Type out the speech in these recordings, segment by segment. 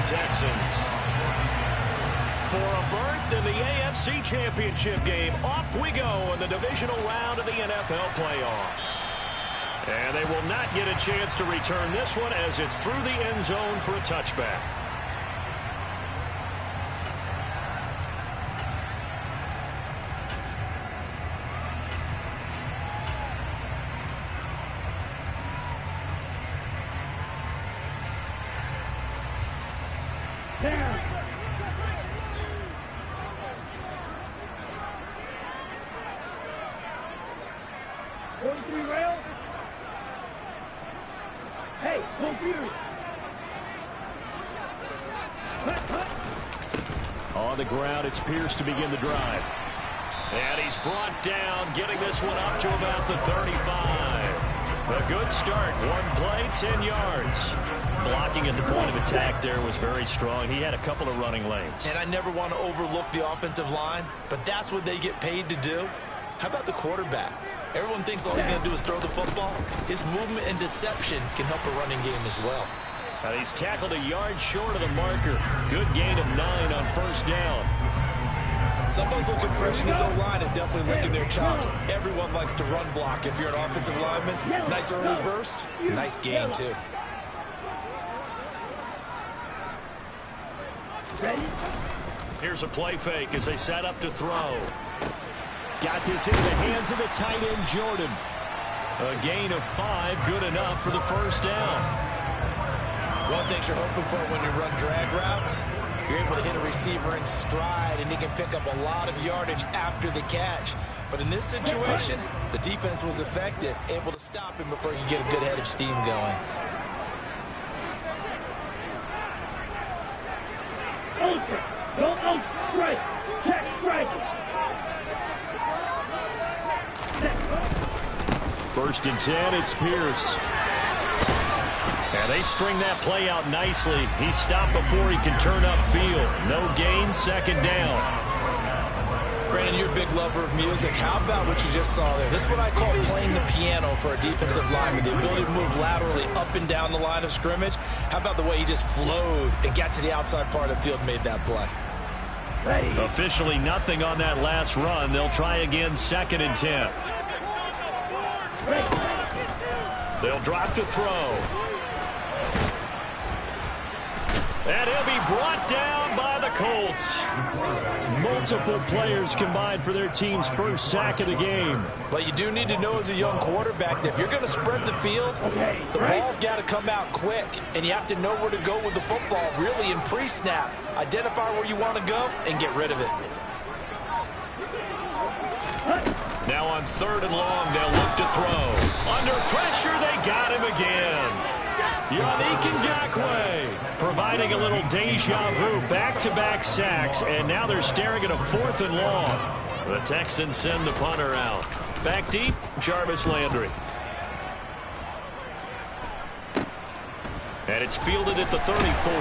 Texans. For a berth in the AFC Championship game, off we go in the divisional round of the NFL playoffs. And they will not get a chance to return this one as it's through the end zone for a touchback. Down. 43 rail. Hey, confused. On the ground, it's Pierce to begin the drive. And he's brought down, getting this one up to about the 35. A good start. One play, 10 yards. Blocking at the point of attack there was very strong. He had a couple of running lanes. And I never want to overlook the offensive line, but that's what they get paid to do. How about the quarterback? Everyone thinks all he's going to do is throw the football. His movement and deception can help a running game as well. And he's tackled a yard short of the marker. Good gain of 9 on first down. Somebody's looking fresh, and his O-line is definitely licking their chops. Everyone likes to run block. If you're an offensive lineman, nice early burst, nice gain too. Here's a play fake as they set up to throw. Got this into the hands of the tight end, Jordan. A gain of 5, good enough for the first down. One thing you're hoping for when you run drag routes, you're able to hit a receiver in stride, and he can pick up a lot of yardage after the catch. But in this situation, the defense was effective, able to stop him before he could get a good head of steam going. Ultra. Go out strike. Check strike. First and 10, it's Pierce. And they string that play out nicely. He's stopped before he can turn upfield. No gain, second down. Brandon, you're a big lover of music. How about what you just saw there? This is what I call playing the piano for a defensive lineman. The ability to move laterally up and down the line of scrimmage. How about the way he just flowed and got to the outside part of the field and made that play? Ready. Officially nothing on that last run. They'll try again, second and 10. Ready. They'll drop to throw. And he'll be brought down by the Colts. Multiple players combined for their team's first sack of the game. But you do need to know as a young quarterback that if you're going to spread the field, the ball's got to come out quick. And you have to know where to go with the football, really, in pre-snap. Identify where you want to go and get rid of it. Now on third and long, they'll look to throw. Under pressure, they got him again. Yannick Ngakoue providing a little deja vu, back-to-back sacks, and now they're staring at a 4th and long. The Texans send the punter out. Back deep, Jarvis Landry. And it's fielded at the 34.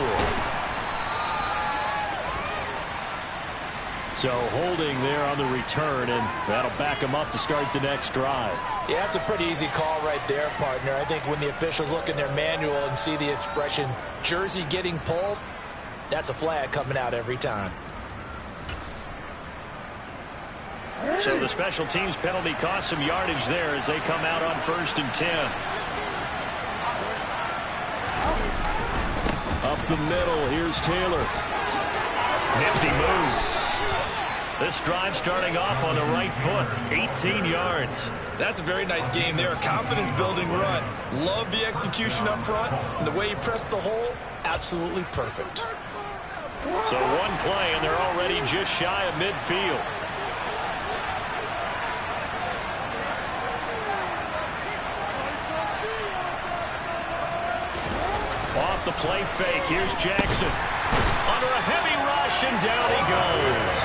So holding there on the return, and that'll back him up to start the next drive. Yeah, that's a pretty easy call right there, partner. I think when the officials look in their manual and see the expression, jersey getting pulled, that's a flag coming out every time. So the special teams penalty cost some yardage there as they come out on 1st and 10. Up the middle, here's Taylor. Nifty move. This drive starting off on the right foot, 18 yards. That's a very nice game there. Confidence-building run. Love the execution up front. And the way he pressed the hole, absolutely perfect. So one play, and they're already just shy of midfield. Off the play fake, here's Jackson. Under a heavy rush, and down he goes.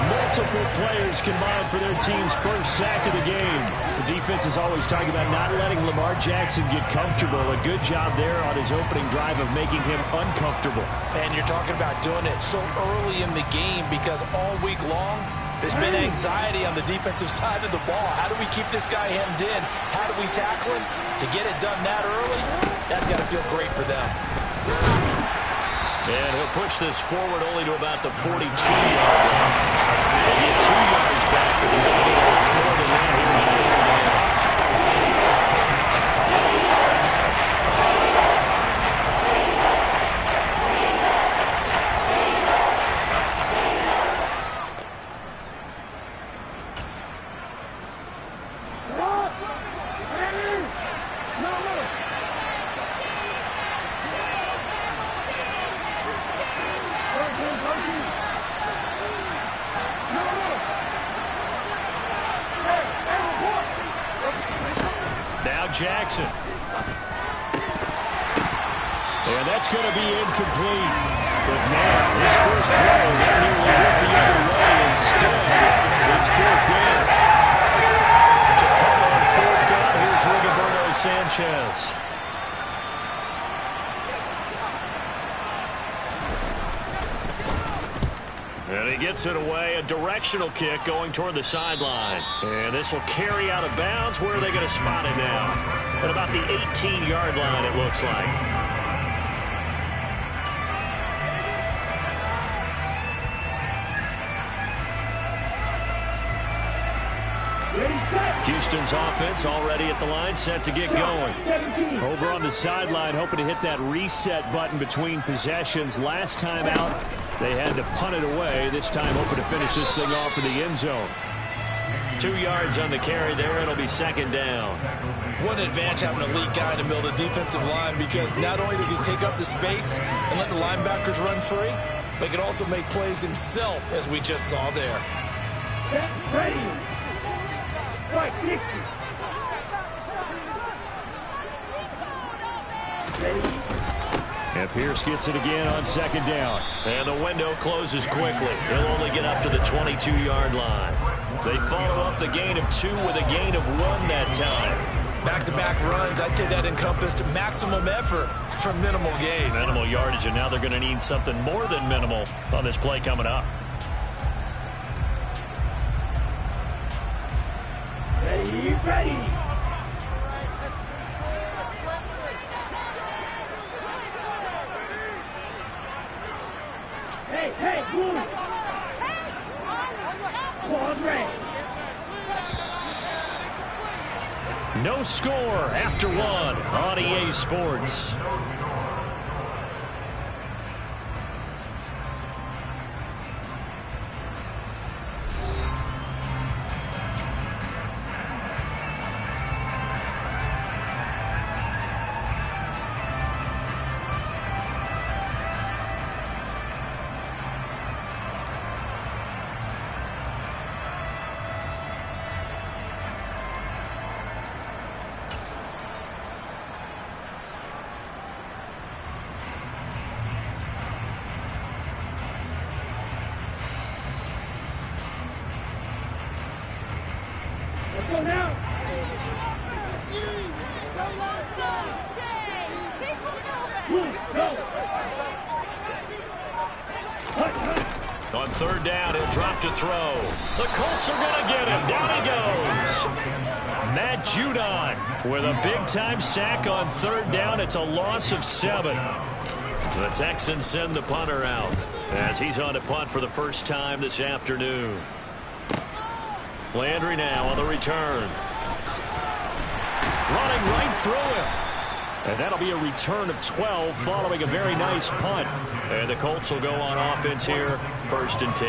Multiple players combined for their team's first sack of the game. The defense is always talking about not letting Lamar Jackson get comfortable. A good job there on his opening drive of making him uncomfortable. And you're talking about doing it so early in the game because all week long, there's been anxiety on the defensive side of the ball. How do we keep this guy hemmed in? How do we tackle him? To get it done that early, that's got to feel great for them. And he'll push this forward only to about the 42-yard line. They'll get 2 yards back, but they're going to need a lot more than that here on 3rd down. Jackson. And that's going to be incomplete. But now, his first throw, that nearly went the other way. Instead, it's 4th down. To come on 4th down, here's Rigoberto Sanchez. And he gets it away, a directional kick going toward the sideline. And this will carry out of bounds. Where are they going to spot it now? At about the 18-yard line, it looks like. Houston's offense already at the line, set to get going. Over on the sideline, hoping to hit that reset button between possessions. Last time out, they had to punt it away. This time, hoping to finish this thing off in the end zone. 2 yards on the carry there. It'll be 2nd down. What an advantage having an elite guy in the middle of the defensive line, because not only does he take up the space and let the linebackers run free, but he can also make plays himself, as we just saw there. Ready. Strike 60. Ready. And Pierce gets it again on 2nd down. And the window closes quickly. He'll only get up to the 22-yard line. They follow up the gain of 2 with a gain of 1 that time. Back-to-back runs, I'd say that encompassed maximum effort for minimal gain. Minimal yardage, and now they're going to need something more than minimal on this play coming up. Ready. Hey, move. No score after 1 on EA Sports. Go now. On 3rd down, he'll drop to throw. The Colts are going to get him. Down he goes. Matt Judon with a big-time sack on 3rd down. It's a loss of 7. The Texans send the punter out as he's on to punt for the first time this afternoon. Landry now on the return. Running right through him. And that'll be a return of 12 following a very nice punt. And the Colts will go on offense here, 1st and 10.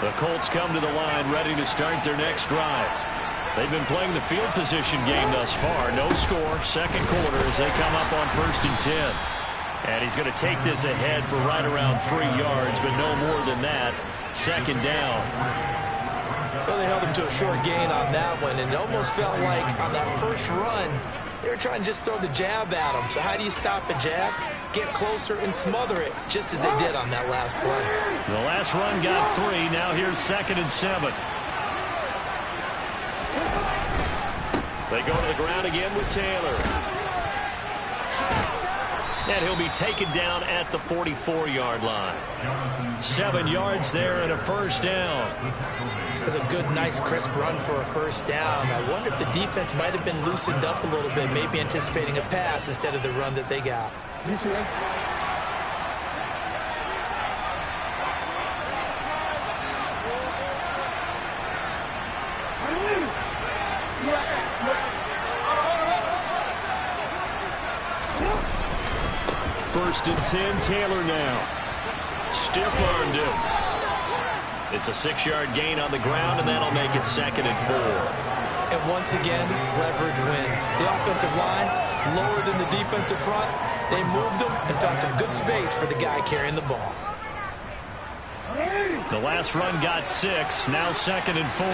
The Colts come to the line ready to start their next drive. They've been playing the field position game thus far. No score, 2nd quarter as they come up on 1st and 10. And he's going to take this ahead for right around 3 yards, but no more than that. 2nd down. Well, they held him to a short gain on that one, and it almost felt like on that first run, they were trying to just throw the jab at him. So how do you stop a jab? Get closer and smother it, just as they did on that last play. The last run got 3. Now here's 2nd and 7. They go to the ground again with Taylor. And he'll be taken down at the 44-yard line. 7 yards there and a first down. That's a good, nice, crisp run for a first down. I wonder if the defense might have been loosened up a little bit, maybe anticipating a pass instead of the run that they got. First and 10, Taylor now. Stiff-armed him. It's a 6-yard gain on the ground, and that'll make it 2nd and 4. And once again, leverage wins. The offensive line, lower than the defensive front. They moved them and found some good space for the guy carrying the ball. The last run got 6, now 2nd and 4.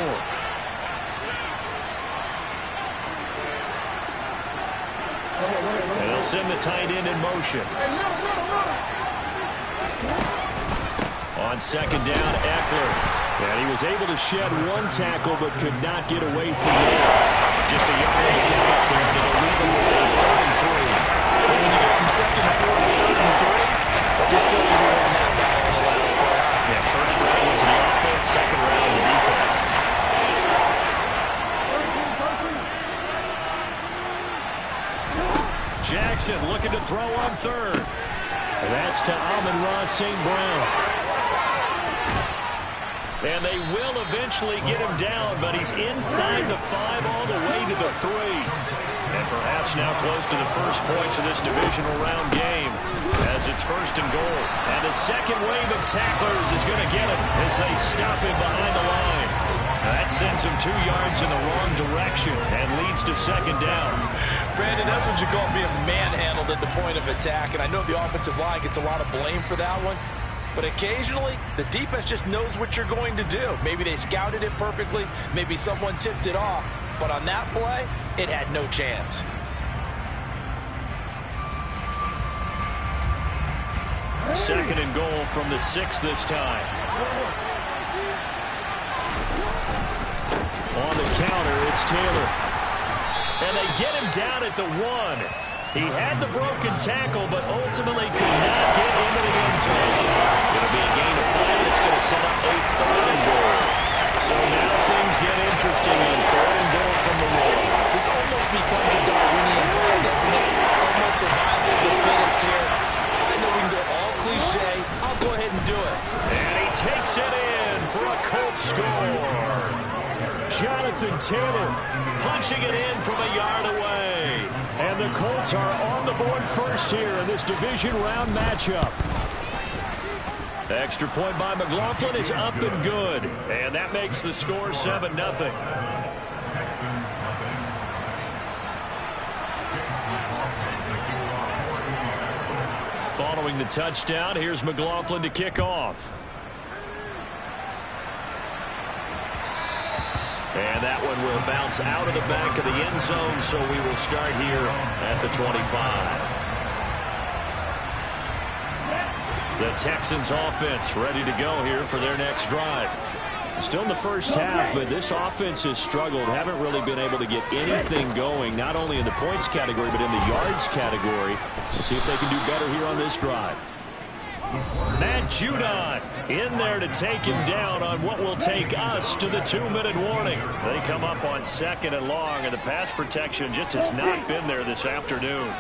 And they'll send the tight end in motion. On 2nd down, Eckler. And he was able to shed 1 tackle, but could not get away from there. Just a yard to pick up there, and it'll leave him with a 3rd and 3. But when you get from 2nd and 4 to 3rd and 3, that just tells you who won that battle in the last play. Yeah, first round went to the offense, 2nd round to the defense. Jackson looking to throw on 3rd. And that's to Amon-Ra St. Brown. And they will eventually get him down, but he's inside the 5 all the way to the 3. And perhaps now close to the first points of this divisional round game as it's 1st and goal. And a second wave of tacklers is going to get him as they stop him behind the line. That sends him 2 yards in the wrong direction and leads to 2nd down. Brandon, that's what you call being manhandled at the point of attack. And I know the offensive line gets a lot of blame for that one. But occasionally, the defense just knows what you're going to do. Maybe they scouted it perfectly. Maybe someone tipped it off. But on that play, it had no chance. Second and goal from the 6 this time. On the counter, it's Taylor. And they get him down at the 1. He had the broken tackle, but ultimately could not get into the end zone. It'll be a gain of 5. It's going to set up a 3rd and goal. So now things get interesting on 3rd and goal from the 1. This almost becomes a Darwinian play, doesn't it? Almost survival of the fittest here. I know we can go all cliche. I'll go ahead and do it. And he takes it in for a Colts score. Jonathan Taylor punching it in from a yard away. And the Colts are on the board first here in this division round matchup. The extra point by McLaughlin is up and good. And that makes the score 7-0. Following the touchdown, here's McLaughlin to kick off. And that one will bounce out of the back of the end zone, so we will start here at the 25. The Texans offense ready to go here for their next drive. Still in the first half, but this offense has struggled. Haven't really been able to get anything going, not only in the points category, but in the yards category. We'll see if they can do better here on this drive. Matt Judon in there to take him down on what will take us to the 2-minute warning. They come up on 2nd and long, and the pass protection just has not been there this afternoon.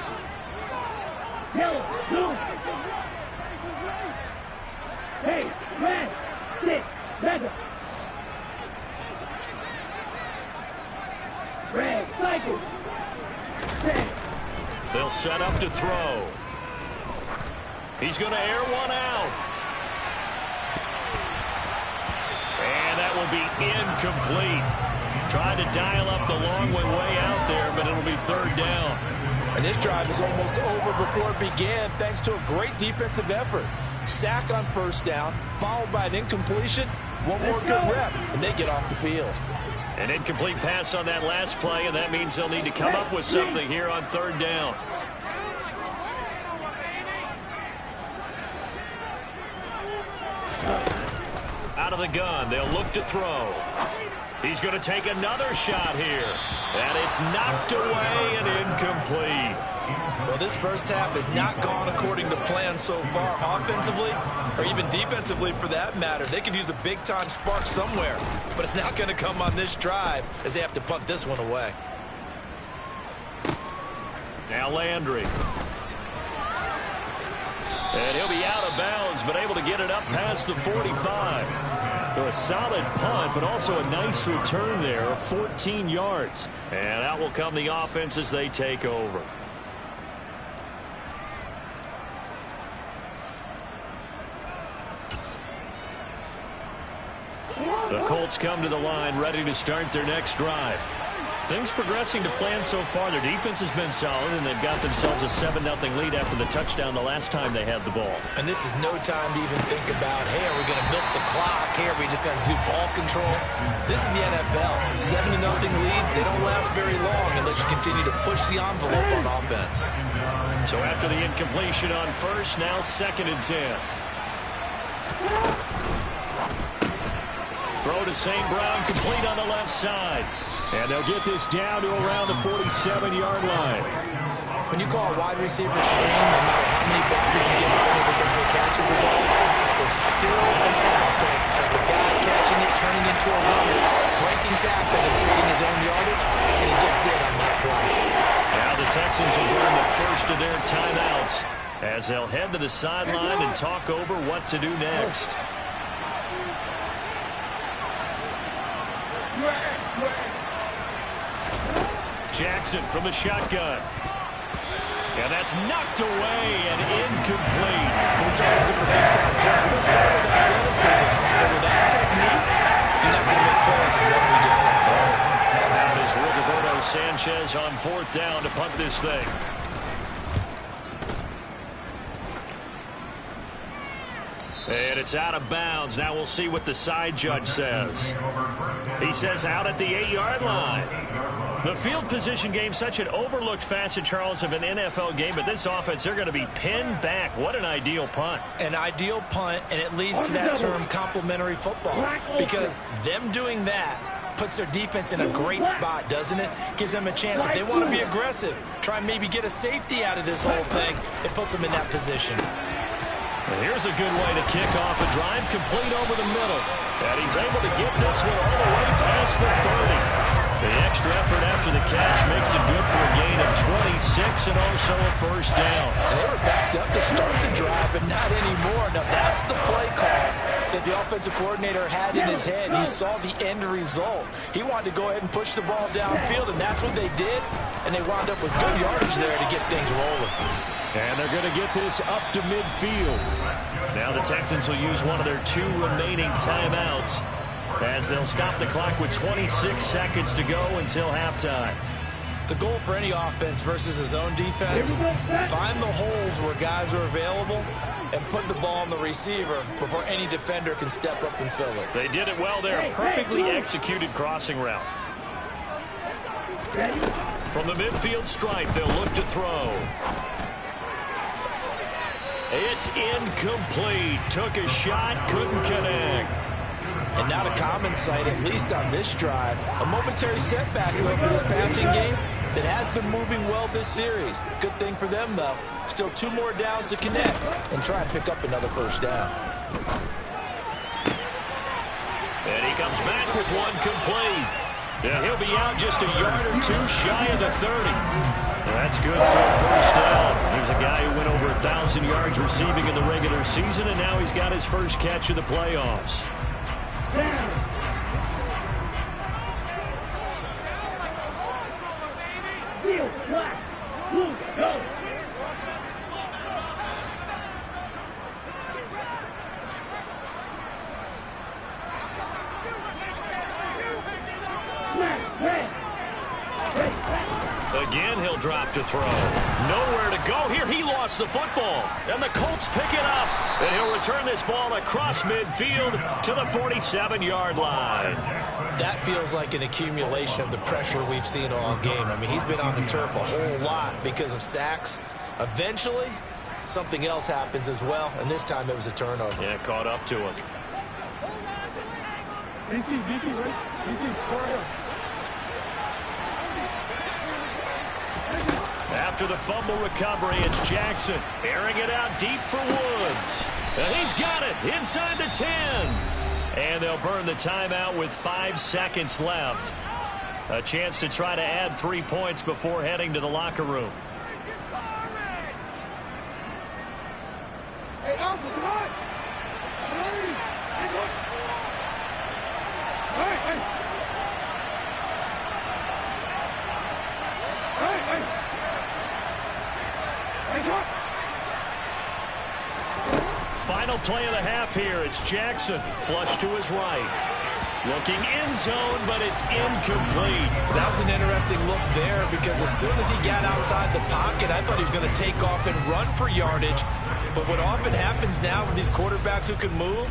Hey, man, sit, leather. Red, cycle. They'll set up to throw. He's going to air one out. And that will be incomplete. Tried to dial up the long way out there, but it'll be 3rd down. And this drive is almost over before it began, thanks to a great defensive effort. Sack on 1st down, followed by an incompletion. One more good rep, and they get off the field. An incomplete pass on that last play, and that means they'll need to come up with something here on 3rd down. Out of the gun, they'll look to throw. He's going to take another shot here. And it's knocked away and incomplete. Well, this first half has not gone according to plan so far, offensively or even defensively for that matter. They could use a big-time spark somewhere, but it's not going to come on this drive as they have to punt this one away. Now Landry. And he'll be out of bounds, but able to get it up past the 45. So a solid punt, but also a nice return there of 14 yards. And out will come the offense as they take over. The Colts come to the line, ready to start their next drive. Things progressing to plan so far. Their defense has been solid, and they've got themselves a 7-0 lead after the touchdown the last time they had the ball. And this is no time to even think about, hey, are we going to milk the clock? Hey, are we just going to do ball control? This is the NFL. 7-0 leads, they don't last very long unless you continue to push the envelope on offense. So after the incompletion on first, now 2nd and 10. Throw to St. Brown, complete on the left side. And they'll get this down to around the 47-yard line. When you call a wide receiver screen, no matter how many blockers you get in front of the guy that catches the ball, there's still an aspect of the guy catching it, turning into a runner, breaking tackles and creating his own yardage, and he just did on that play. Now the Texans will burn the first of their timeouts as they'll head to the sideline and talk over what to do next. Jackson from the shotgun. And that's knocked away and incomplete. We're starting to look for big time. We'll start with athleticism. But with that technique, you're not going to make plays as what we just saw there. Now it is Rigoberto Sanchez on 4th down to punt this thing. And it's out of bounds. Now we'll see what the side judge says. He says out at the 8-yard line. The field position game, such an overlooked facet, Charles, of an NFL game, but this offense, they're going to be pinned back. What an ideal punt. An ideal punt, and it leads to that term complementary football, because them doing that puts their defense in a great spot, doesn't it? Gives them a chance. If they want to be aggressive, try and maybe get a safety out of this whole thing, it puts them in that position. And here's a good way to kick off a drive, complete over the middle. And he's able to get this one all the way past the 30. The extra effort after the catch makes it good for a gain of 26 and also a first down. And they were backed up to start the drive, but not anymore. Now, that's the play call that the offensive coordinator had in his head. You saw the end result. He wanted to go ahead and push the ball downfield, and that's what they did. And they wound up with good yardage there to get things rolling. And they're going to get this up to midfield. Now the Texans will use one of their 2 remaining timeouts as they'll stop the clock with 26 seconds to go until halftime. The goal for any offense versus his own defense, find the holes where guys are available and put the ball on the receiver before any defender can step up and fill it. They did it well there. A perfectly executed crossing route. From the midfield stripe, they'll look to throw. It's incomplete. Took a shot, couldn't connect. And not a common sight, at least on this drive. A momentary setback, though, for this passing game that has been moving well this series. Good thing for them, though. Still 2 more downs to connect and try and pick up another first down. And he comes back with one complete. Yeah, he'll be out just a yard or 2 shy of the 30. That's good for a first down. There's a guy who went over 1,000 yards receiving in the regular season, and now he's got his first catch of the playoffs. Go. Again, he'll drop to throw. Nowhere to go here. He lost the football. And the Colts pick it up. And he'll return this ball across midfield to the 47-yard line. That feels like an accumulation of the pressure we've seen all game. I mean, he's been on the turf a whole lot because of sacks. Eventually, something else happens as well. And this time it was a turnover. Yeah, caught up to him. BC, right? After the fumble recovery, it's Jackson airing it out deep for Woods. And he's got it inside the 10. And they'll burn the timeout with 5 seconds left. A chance to try to add 3 points before heading to the locker room. Hey, officer, what? Hey, this one. Hey, hey. Hey, hey. This one. Final play of the half here. It's Jackson. Flush to his right. Looking end zone, but it's incomplete. That was an interesting look there because as soon as he got outside the pocket, I thought he was going to take off and run for yardage. But what often happens now with these quarterbacks who can move,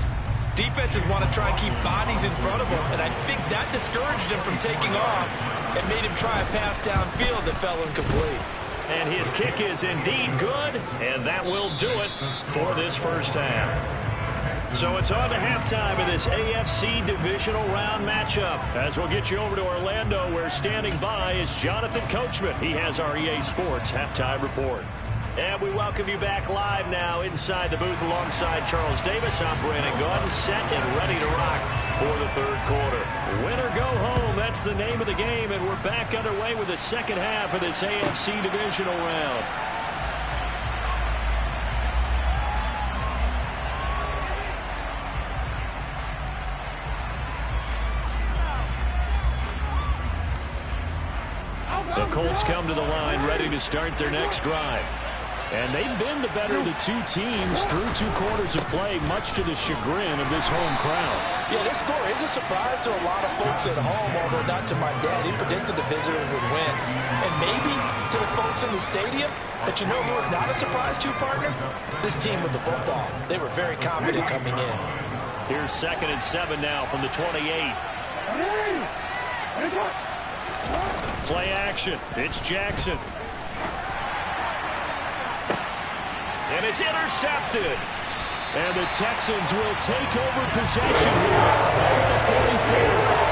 defenses want to try and keep bodies in front of them. And I think that discouraged him from taking off and made him try a pass downfield that fell incomplete. And his kick is indeed good, and that will do it for this first half. So it's on to halftime of this AFC divisional round matchup. As we'll get you over to Orlando, where standing by is Jonathan Coachman. He has our EA Sports halftime report. And we welcome you back live now inside the booth alongside Charles Davis. I'm Brandon Gordon, set and ready to rock for the third quarter. Win or go home, that's the name of the game, and we're back underway with the second half of this AFC divisional round. The Colts come to the line ready to start their next drive. And they've been the better of the two teams through 2 quarters of play, much to the chagrin of this home crowd. Yeah, this score is a surprise to a lot of folks at home, although not to my dad. He predicted the visitors would win. And maybe to the folks in the stadium, but you know who was not a surprise to, partner? This team with the football. They were very confident coming in. Here's 2nd and 7 now from the 28. Play action. It's Jackson. And it's intercepted. And the Texans will take over possession here at the 44.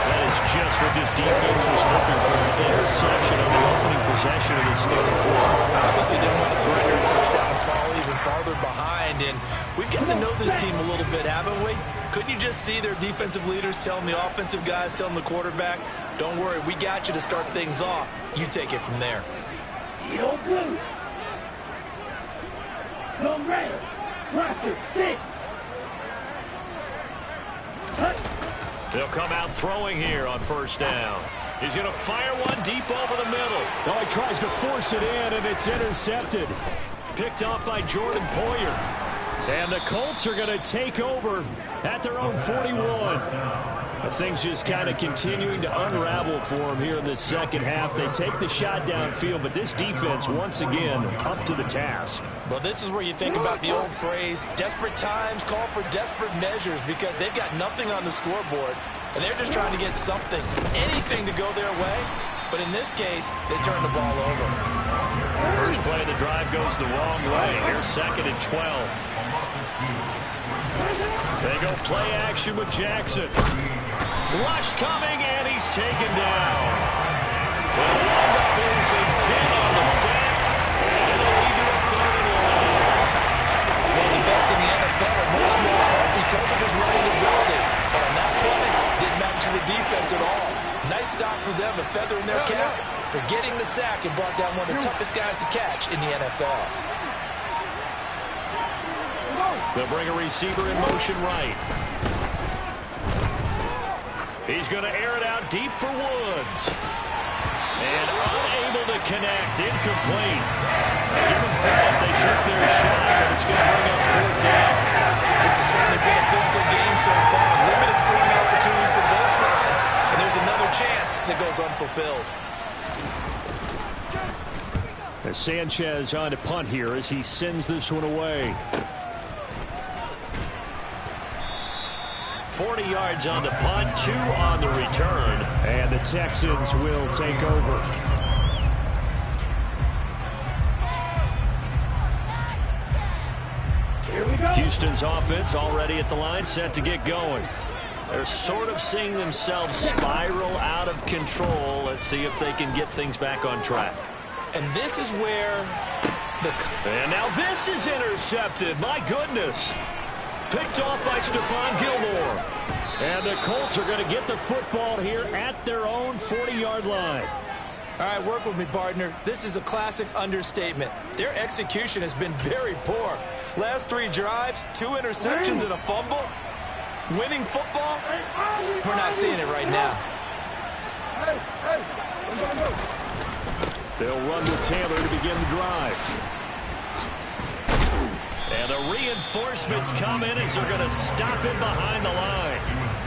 That is just what this defense was looking for, an interception on the opening possession of this third quarter. Obviously didn't want to surrender a touchdown and fall even farther behind. And we've gotten to know this team a little bit, haven't we? Couldn't you just see their defensive leaders telling the offensive guys, telling the quarterback, don't worry, we got you to start things off. You take it from there. Yo, blue. No red. Practice. Stick. They'll come out throwing here on first down. He's going to fire one deep over the middle. Oh, he tries to force it in, and it's intercepted. Picked off by Jordan Poyer. And the Colts are going to take over at their own 41. Things just kind of continuing to unravel for them here in the second half. They take the shot downfield, but this defense, once again, up to the task. Well, this is where you think about the old phrase, desperate times call for desperate measures, because they've got nothing on the scoreboard, and they're just trying to get something, anything to go their way. But in this case, they turn the ball over. First play of the drive goes the wrong way. Here's 2nd and 12. They go play action with Jackson. Rush coming, and he's taken down. They'll wind up losing 10 on the sack, and it'll lead to a 3rd and long. One of the best in the NFL, and no small part because of his running ability. But on that play, didn't match the defense at all. Nice stop for them, a feather in their cap for getting the sack and brought down one of the toughest guys to catch in the NFL. They'll bring a receiver in motion right. He's going to air it out deep for Woods. And unable to connect, incomplete. Give them credit, they took their shot, but it's going to bring up 4th down. This has certainly been a physical game so far. Limited scoring opportunities for both sides. And there's another chance that goes unfulfilled. As Sanchez on to punt here as he sends this one away. 40 yards on the punt, 2 on the return. And the Texans will take over. Here we go. Houston's offense already at the line, set to get going. They're sort of seeing themselves spiral out of control. Let's see if they can get things back on track. And this is where And now this is intercepted. My goodness. Picked off by Stephon Gilmore. And the Colts are going to get the football here at their own 40-yard line. All right, work with me, partner. This is a classic understatement. Their execution has been very poor. Last 3 drives, 2 interceptions and a fumble. Winning football? We're not seeing it right now. They'll run to Taylor to begin the drive. And the reinforcements come in as they're going to stop him behind the line.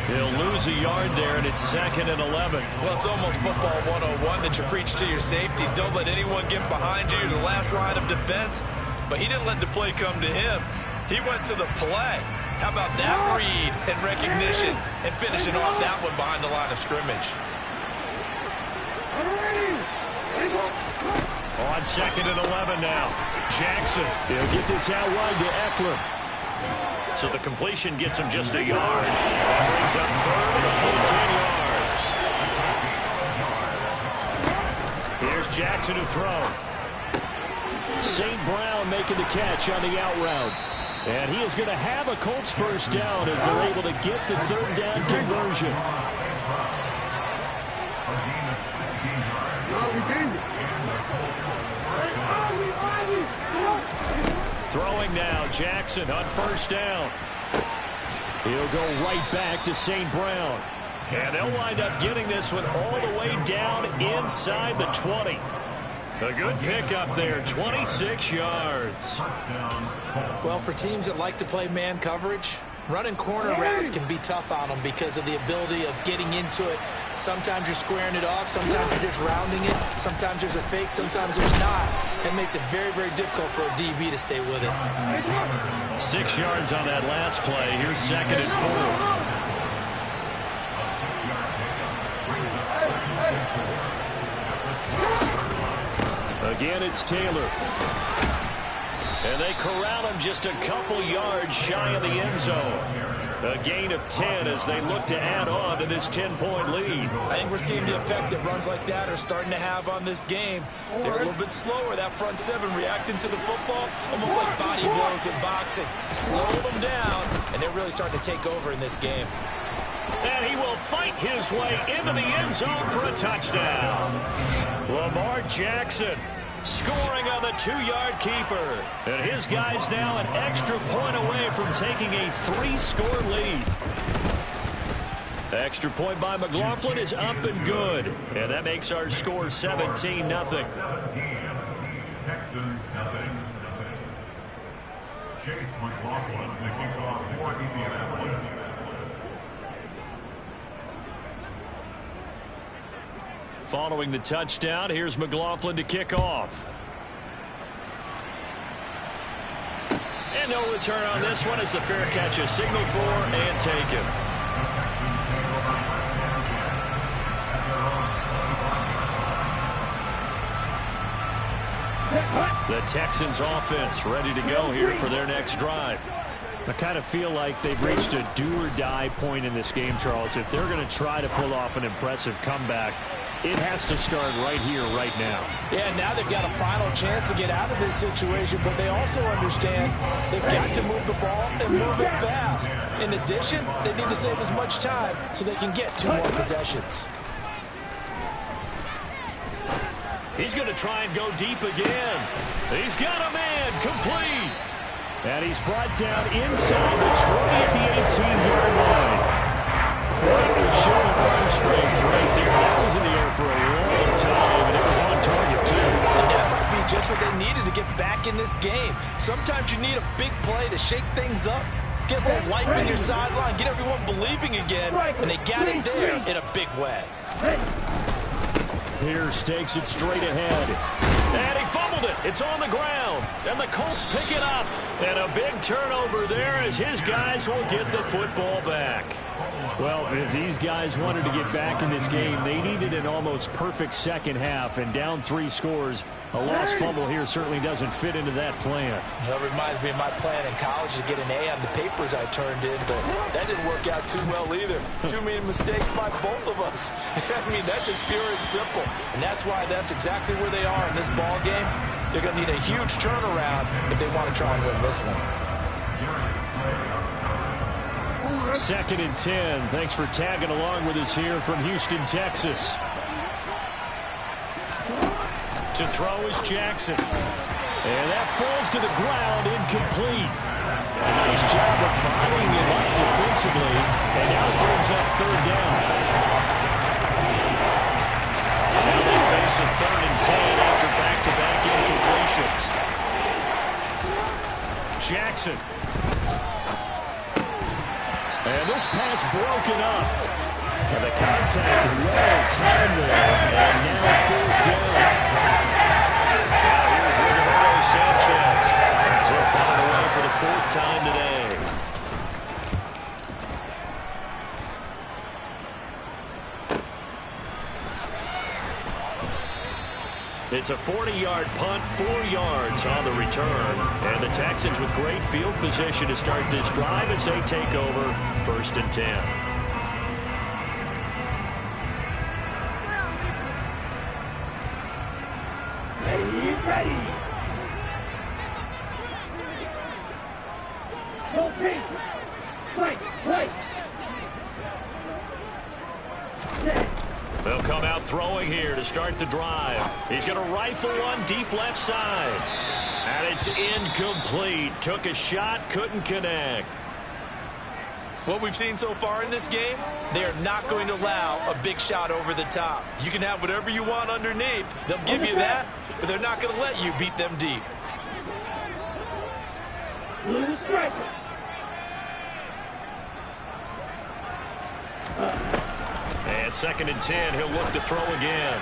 He'll lose a yard there, and it's 2nd and 11. Well, it's almost football 101 that you preach to your safeties. Don't let anyone get behind you to the last line of defense. But he didn't let the play come to him. He went to the play. How about that read and recognition and finishing off that one behind the line of scrimmage? On 2nd and 11 now. Jackson. He'll get this out wide to Eckler. So the completion gets him just a yard. That brings up 3rd and a full 10 yards. Here's Jackson to throw. St. Brown making the catch on the out route. And he is going to have a Colts first down as they're able to get the 3rd down conversion. Throwing now, Jackson on 1st down. He'll go right back to St. Brown. And they'll wind up getting this one all the way down inside the 20. A good pickup there, 26 yards. Well, for teams that like to play man coverage, running corner routes can be tough on them because of the ability of getting into it. Sometimes you're squaring it off. Sometimes you're just rounding it. Sometimes there's a fake. Sometimes there's not. It makes it very, very difficult for a DB to stay with it. 6 yards on that last play. Here's 2nd and 4. Again, it's Taylor. And they corral him just a couple yards shy of the end zone. A gain of 10 as they look to add on to this 10-point lead. I think we're seeing the effect that runs like that are starting to have on this game. They're a little bit slower, that front 7, reacting to the football, almost like body blows in boxing. Slow them down, and they're really starting to take over in this game. And he will fight his way into the end zone for a touchdown. Lamar Jackson scoring on the 2-yard keeper. And his guys now an extra point away from taking a 3-score lead. Extra point by McLaughlin is up and good. And that makes our score 17-0. Chase McLaughlin to kick off for Indianapolis. Following the touchdown, here's McLaughlin to kick off. And no return on this one as the fair catch is signaled for and taken. The Texans offense ready to go here for their next drive. I kind of feel like they've reached a do-or-die point in this game, Charles. If they're going to try to pull off an impressive comeback, it has to start right here, right now. Yeah, now they've got a final chance to get out of this situation, but they also understand they've got to move the ball and move it fast. In addition, they need to save as much time so they can get 2 more possessions. He's going to try and go deep again. He's got a man, complete. And he's brought down inside the 20 at the 18-yard line. Quite a show of arm strength right there. That was in the air for a long time, and it was on target, too. And that might be just what they needed to get back in this game. Sometimes you need a big play to shake things up, get a little life in your sideline, get everyone believing again, and they got it there in a big way. Pierce takes it straight ahead. And he fumbled it. It's on the ground. And the Colts pick it up. And a big turnover there as his guys will get the football back. Well, if these guys wanted to get back in this game, they needed an almost perfect second half. And down 3 scores, a lost fumble here certainly doesn't fit into that plan. That reminds me of my plan in college to get an A on the papers I turned in, but that didn't work out too well either. Too many mistakes by both of us. I mean, that's just pure and simple. And that's why that's exactly where they are in this ball game. They're going to need a huge turnaround if they want to try and win this one. 2nd and 10. Thanks for tagging along with us here from Houston, Texas. To throw is Jackson. And that falls to the ground, incomplete. A nice job of bodying him up defensively. And now it brings up 3rd down. Now they face a 3rd and 10 after back-to-back incompletions. Jackson. And this pass broken up. And the contact well timed there. And now 4th down. Now here's Rigoberto Sanchez. As he'll punt it away for the 4th time today. It's a 40-yard punt, 4 yards on the return. And the Texans with great field position to start this drive as they take over 1st and 10. Ready. Okay. Fight. They'll come out throwing here to start the drive. He's going to rifle one deep left side. And it's incomplete. Took a shot, couldn't connect. What we've seen so far in this game, they are not going to allow a big shot over the top. You can have whatever you want underneath. They'll give you that, but they're not going to let you beat them deep. And 2nd and 10, he'll look to throw again.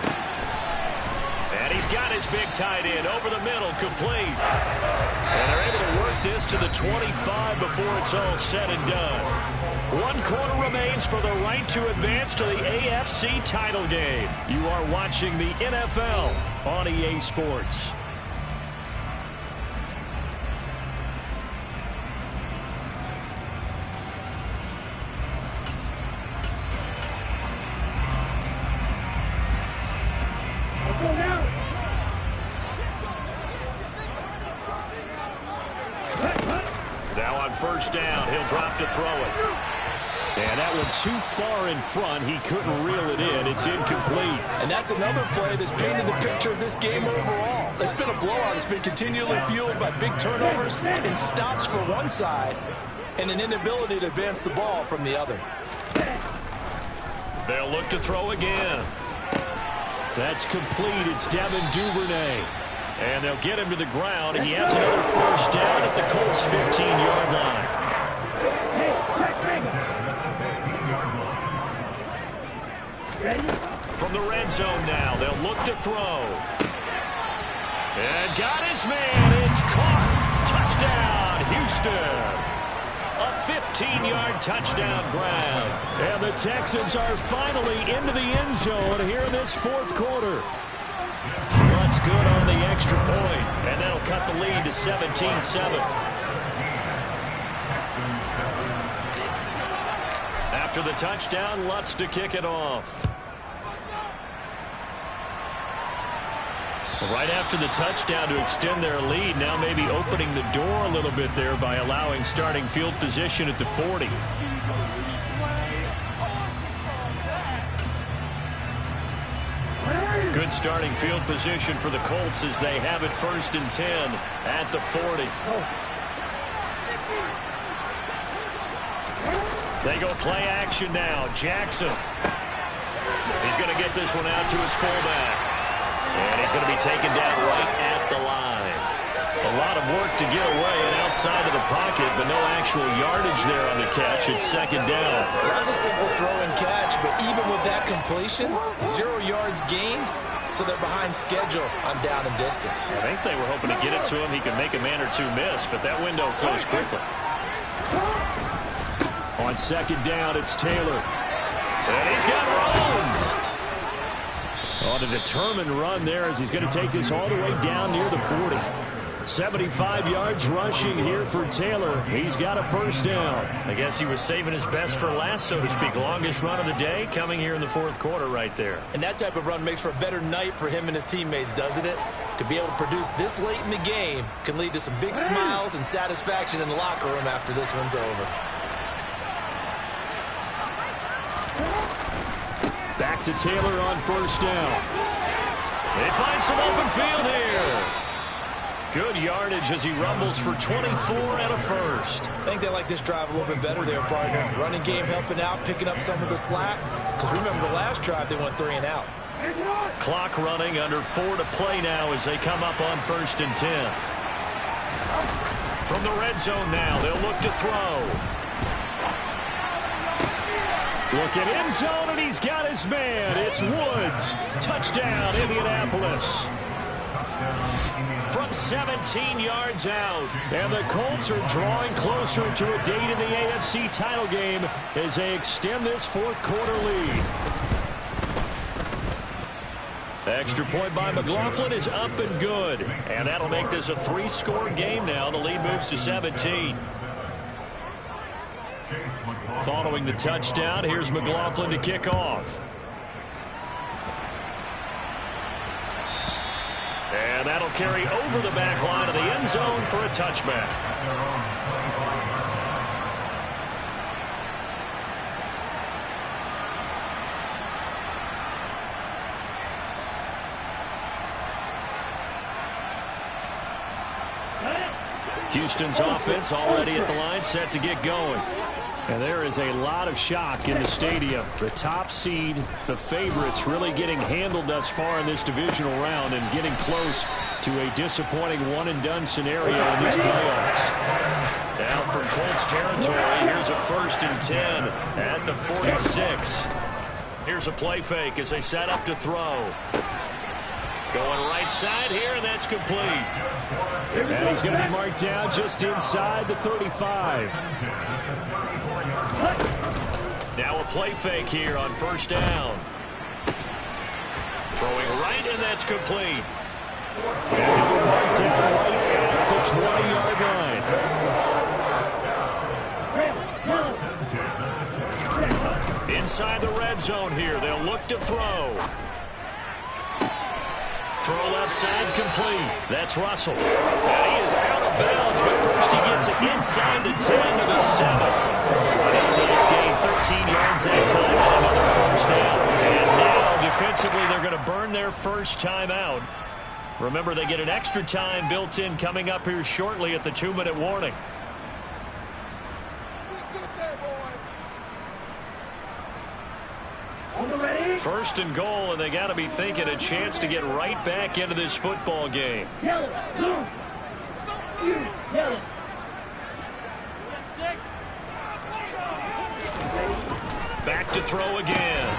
And he's got his big tight end over the middle, complete. And they're able to work this to the 25 before it's all said and done. 1 quarter remains for the right to advance to the AFC title game. You are watching the NFL on EA Sports. Now on 1st down, he'll drop to throw it. And that one too far in front. He couldn't reel it in. It's incomplete. And that's another play that's painted the picture of this game overall. It's been a blowout. It's been continually fueled by big turnovers and stops from one side and an inability to advance the ball from the other. They'll look to throw again. That's complete. It's Devin Duvernay. And they'll get him to the ground. He has another 1st down at the Colts' 15-yard line. From the red zone now, they'll look to throw. And got his man. It's caught. Touchdown, Houston. A 15-yard touchdown grab. And the Texans are finally into the end zone here in this 4th quarter. That's good on the extra point, and that'll cut the lead to 17-7. After the touchdown, Lutz to kick it off. Right after the touchdown to extend their lead, now maybe opening the door a little bit there by allowing starting field position at the 40. Good starting field position for the Colts as they have it 1st and 10 at the 40. They go play action now. Jackson. He's going to get this one out to his fullback. And he's going to be taken down right at the line. A lot of work to get away, and out outside of the pocket, but no actual yardage there on the catch. It's second down. That was a simple throw and catch, but even with that completion, 0 yards gained, so they're behind schedule on down and distance. I think they were hoping to get it to him. He could make a man or two miss, but that window closed quickly. On second down, it's Taylor. And he's got room. On a determined run there as he's going to take this all the way down near the 40. 75 yards rushing here for Taylor. He's got a first down. I guess he was saving his best for last, so to speak. Longest run of the day coming here in the fourth quarter right there. And that type of run makes for a better night for him and his teammates, doesn't it? To be able to produce this late in the game can lead to some big smiles and satisfaction in the locker room after this one's over. Back to Taylor on first down. They find some open field here. Good yardage as he rumbles for 24 and a first. I think they like this drive a little bit better there, partner. Running game helping out, picking up some of the slack. Because remember, the last drive they went 3 and out. Clock running, under 4 to play now as they come up on 1st and 10. From the red zone now, they'll look to throw. Look at end zone, and he's got his man. It's Woods. Touchdown, Indianapolis. From 17 yards out. And the Colts are drawing closer to a date in the AFC title game as they extend this fourth quarter lead. The extra point by McLaughlin is up and good. And that'll make this a 3-score game now. The lead moves to 17. Following the touchdown, here's McLaughlin to kick off. And that'll carry over the back line of the end zone for a touchback. Houston's offense already at the line, set to get going. And there is a lot of shock in the stadium. The top seed, the favorites, really getting handled thus far in this divisional round and getting close to a disappointing one-and-done scenario in these playoffs. Now from Colts territory, here's a 1st and 10 at the 46. Here's a play fake as they set up to throw. Going right side here, and that's complete. And he's going to be marked down just inside the 35. Now a play fake here on 1st down. Throwing right, and that's complete. And he'll be marked down right at the 20-yard line. Inside the red zone here, they'll look to throw. Throw left side complete. That's Russell. And he is out of bounds, but first he gets it inside the 10 to the 7. Nice gain, 13 yards that time, and another first down. And now, defensively, they're going to burn their first time out. Remember, they get an extra time built in coming up here shortly at the 2-minute warning. First and goal, and they got to be thinking a chance to get right back into this football game. Back to throw again.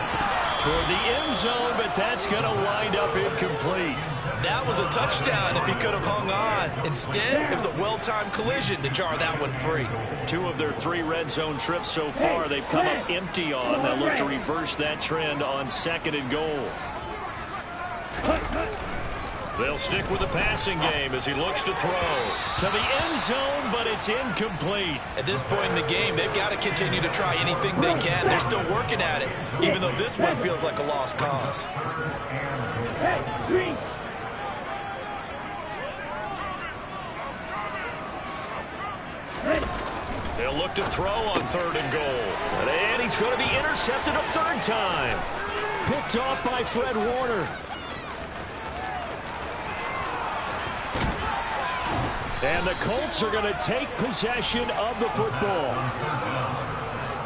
Toward the end zone, but that's going to wind up incomplete. That was a touchdown if he could have hung on. Instead, it was a well-timed collision to jar that one free. 2 of their 3 red zone trips so far, they've come up empty on. They'll look to reverse that trend on 2nd and goal. They'll stick with the passing game as he looks to throw. To the end zone, but it's incomplete. At this point in the game, they've got to continue to try anything they can. They're still working at it, even though this one feels like a lost cause. They'll look to throw on 3rd and goal. And he's going to be intercepted a 3rd time. Picked off by Fred Warner. And the Colts are going to take possession of the football.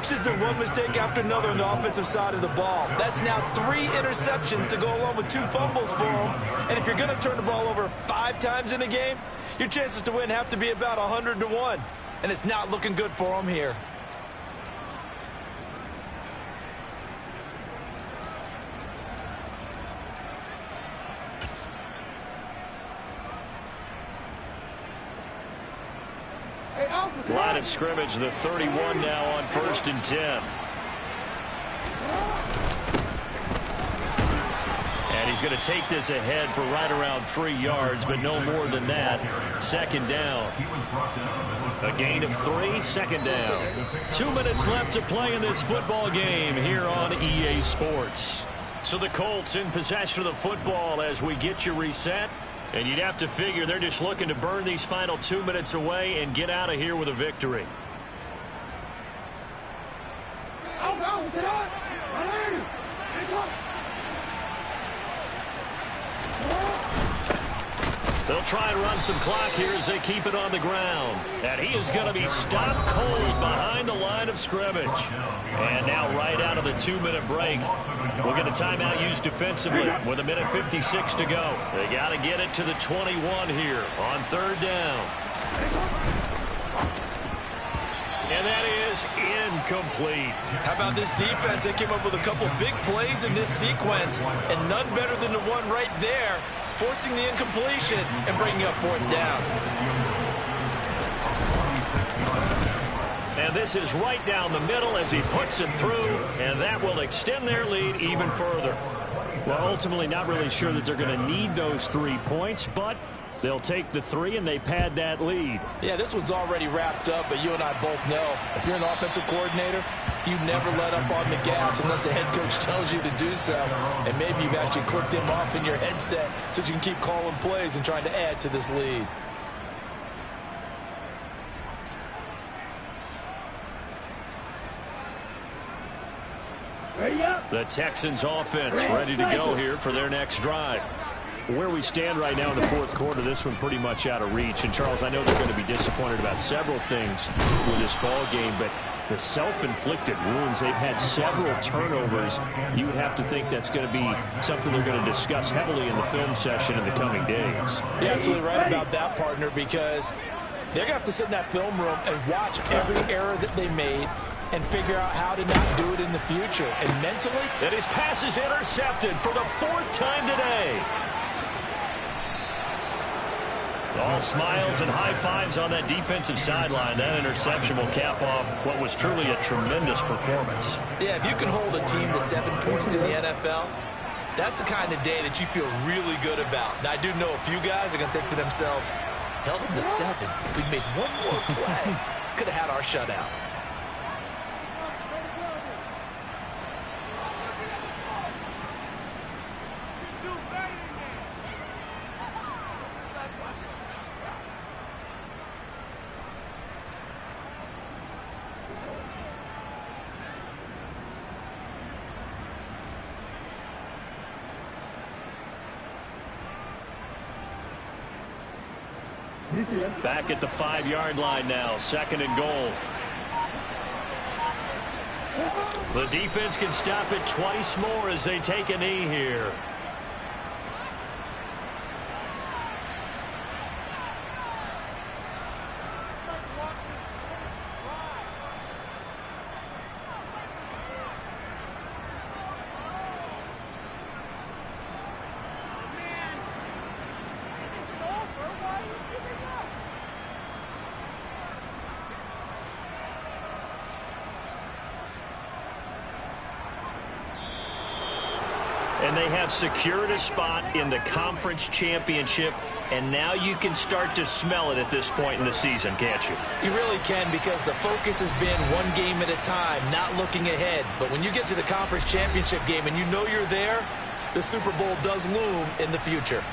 It's just been one mistake after another on the offensive side of the ball. That's now 3 interceptions to go along with 2 fumbles for him. And if you're going to turn the ball over 5 times in a game, your chances to win have to be about 100 to 1. And it's not looking good for him here. Line of scrimmage, the 31 now on 1st and 10. And he's going to take this ahead for right around 3 yards, but no more than that. 2nd down. A gain of 3, 2nd down. 2 minutes left to play in this football game here on EA Sports. So the Colts in possession of the football as we get you reset. And you'd have to figure they're just looking to burn these final 2 minutes away and get out of here with a victory. They'll try and run some clock here as they keep it on the ground. And he is going to be stopped cold behind the line of scrimmage. And now right out of the 2-minute break, we'll get a timeout used defensively with 1:56 to go. They got to get it to the 21 here on 3rd down. And that is incomplete. How about this defense? They came up with a couple big plays in this sequence, and none better than the one right there, forcing the incompletion and bringing up 4th down. And this is right down the middle as he puts it through, and that will extend their lead even further. Well, ultimately not really sure that they're going to need those 3 points, but they'll take the 3 and they pad that lead. Yeah, this one's already wrapped up, but you and I both know if you're an offensive coordinator, you never let up on the gas unless the head coach tells you to do so. And maybe you've actually clicked him off in your headset so you can keep calling plays and trying to add to this lead. The Texans offense ready to go here for their next drive. Where we stand right now in the 4th quarter, this one pretty much out of reach. And, Charles, I know they're going to be disappointed about several things with this ball game, but the self-inflicted wounds, they've had several turnovers. You would have to think that's going to be something they're going to discuss heavily in the film session in the coming days. You're absolutely right about that, partner, because they're going to have to sit in that film room and watch every error that they made and figure out how to not do it in the future. And mentally, and his pass is intercepted for the 4th time today. All smiles and high fives on that defensive sideline. That interception will cap off what was truly a tremendous performance. Yeah, if you can hold a team to 7 points in the NFL, that's the kind of day that you feel really good about. Now, I do know a few guys are going to think to themselves, held them to 7. If we made one more play, could have had our shutout. Back at the 5-yard line now, 2nd and goal. The defense can stop it twice more as they take a knee here. And they have secured a spot in the conference championship, and now you can start to smell it at this point in the season, can't you? You really can, because the focus has been one game at a time, not looking ahead. But when you get to the conference championship game and you know you're there, the Super Bowl does loom in the future.